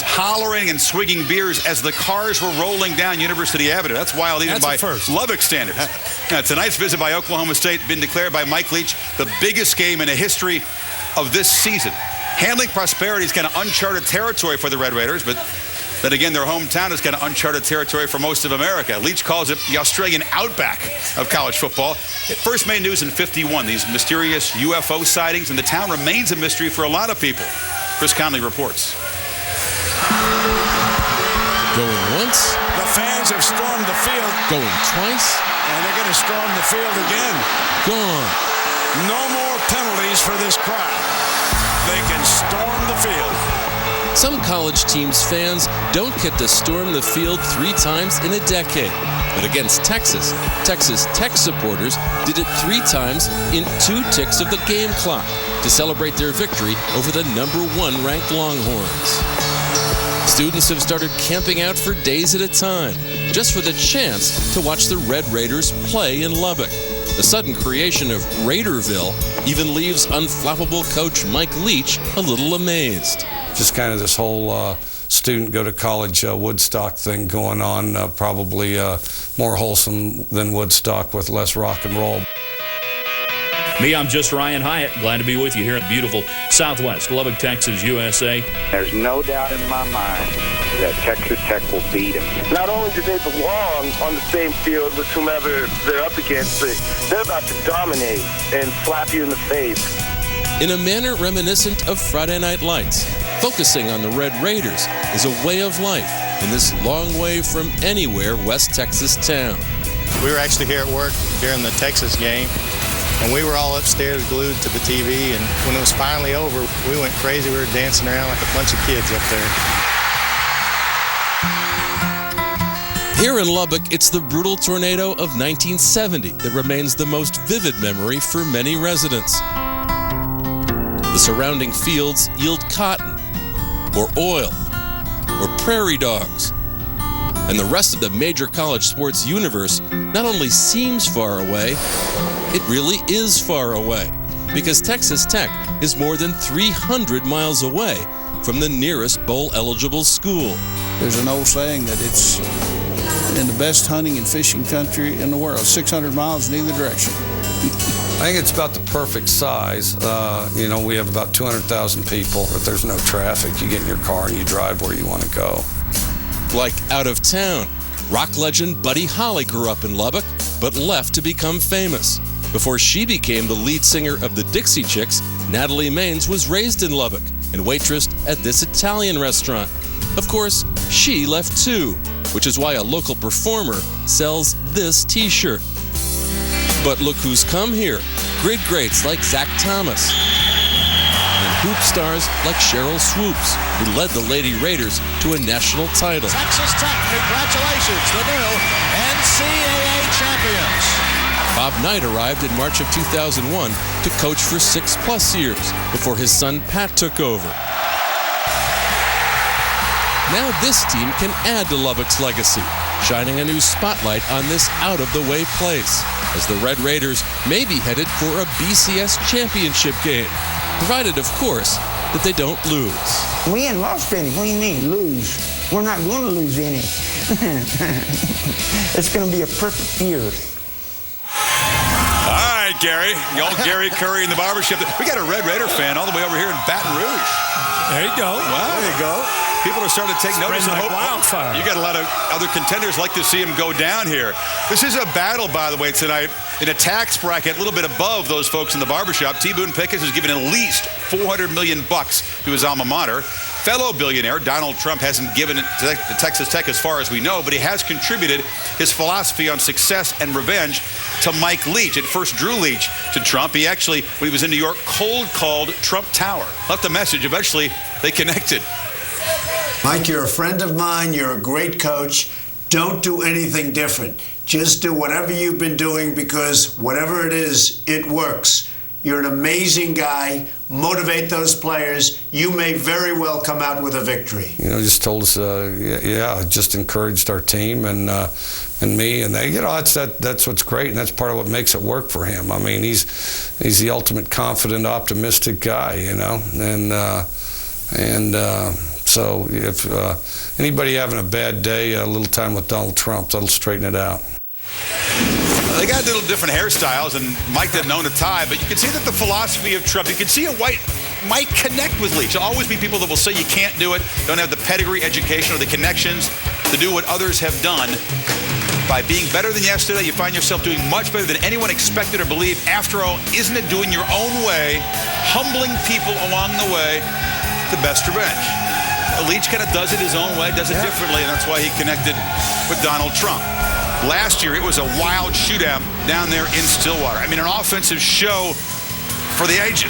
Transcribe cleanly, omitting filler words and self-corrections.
hollering and swigging beers as the cars were rolling down University Avenue. That's wild even by Lubbock standards. Tonight's visit by Oklahoma State been declared by Mike Leach the biggest game in the history of this season. Handling prosperity is kind of uncharted territory for the Red Raiders, but then again, their hometown is kind of uncharted territory for most of America. Leach calls it the Australian outback of college football. It first made news in '51, these mysterious UFO sightings, and the town remains a mystery for a lot of people. Chris Conley reports. Going once. The fans have stormed the field. Going twice. And they're going to storm the field again. Gone. No more penalties for this crowd. They can storm the field. Some college teams' fans don't get to storm the field 3 times in a decade. But against Texas, Texas Tech supporters did it 3 times in 2 ticks of the game clock to celebrate their victory over the #1 ranked Longhorns. Students have started camping out for days at a time, just for the chance to watch the Red Raiders play in Lubbock. The sudden creation of Raiderville even leaves unflappable coach Mike Leach a little amazed. Just kind of this whole student go to college Woodstock thing going on, probably more wholesome than Woodstock with less rock and roll. Me, I'm just Ryan Hyatt. Glad to be with you here in the beautiful Southwest, Lubbock, Texas, USA. There's no doubt in my mind that Texas Tech will beat them. Not only do they belong on the same field with whomever they're up against, but they're about to dominate and slap you in the face. In a manner reminiscent of Friday Night Lights, focusing on the Red Raiders is a way of life in this long way from anywhere West Texas town. We were actually here at work during the Texas game, and we were all upstairs glued to the TV, and when it was finally over, we went crazy. We were dancing around like a bunch of kids up there. Here in Lubbock, it's the brutal tornado of 1970 that remains the most vivid memory for many residents. The surrounding fields yield cotton, or oil, or prairie dogs. And the rest of the major college sports universe not only seems far away, it really is far away, because Texas Tech is more than 300 miles away from the nearest bowl-eligible school. There's an old saying that it's in the best hunting and fishing country in the world, 600 miles in either direction. I think it's about the perfect size. We have about 200,000 people. If there's no traffic, you get in your car and you drive where you want to go. Like out of town, rock legend Buddy Holly grew up in Lubbock, but left to become famous. Before she became the lead singer of the Dixie Chicks, Natalie Maines was raised in Lubbock and waitressed at this Italian restaurant. Of course, she left too, which is why a local performer sells this t-shirt. But look who's come here. Grid greats like Zach Thomas. And hoop stars like Cheryl Swoops, who led the Lady Raiders to a national title. Texas Tech, congratulations, the new NCAA champions. Bob Knight arrived in March of 2001 to coach for 6+ years before his son Pat took over. Now this team can add to Lubbock's legacy, shining a new spotlight on this out-of-the-way place, as the Red Raiders may be headed for a BCS championship game, provided, of course, that they don't lose. We ain't lost any. What do you mean, lose? We're not going to lose any. It's going to be a perfect year. All right, Gary. The old Gary Curry in the barbershop. We got a Red Raider fan all the way over here in Baton Rouge. There you go. Wow. There you go. People are starting to take notice and like wildfire. You got a lot of other contenders like to see him go down here. This is a battle, by the way, tonight in a tax bracket a little bit above those folks in the barbershop. T. Boone Pickens has given at least $400 million to his alma mater. Fellow billionaire Donald Trump hasn't given it to Texas Tech as far as we know, but he has contributed his philosophy on success and revenge to Mike Leach. It first drew Leach to Trump. He actually, when he was in New York, cold called Trump Tower. Left a message. Eventually, they connected. Mike, you're a friend of mine. You're a great coach. Don't do anything different. Just do whatever you've been doing, because whatever it is, it works. You're an amazing guy. Motivate those players. You may very well come out with a victory. Just told us, just encouraged our team and me, and they, that's what's great, and that's part of what makes it work for him. I mean, he's the ultimate confident, optimistic guy, and So if anybody having a bad day, a little time with Donald Trump, that'll straighten it out. They got little different hairstyles, and Mike didn't own a tie, but you can see that the philosophy of Trump, you can see a white might connect with Leach. There'll always be people that will say you can't do it, don't have the pedigree, education, or the connections to do what others have done. By being better than yesterday, you find yourself doing much better than anyone expected or believed. After all, isn't it doing your own way, humbling people along the way, the best revenge? Leach kind of does it his own way, does it differently, and that's why he connected with Donald Trump. Last year, it was a wild shootout down there in Stillwater. I mean, an offensive show for the ages.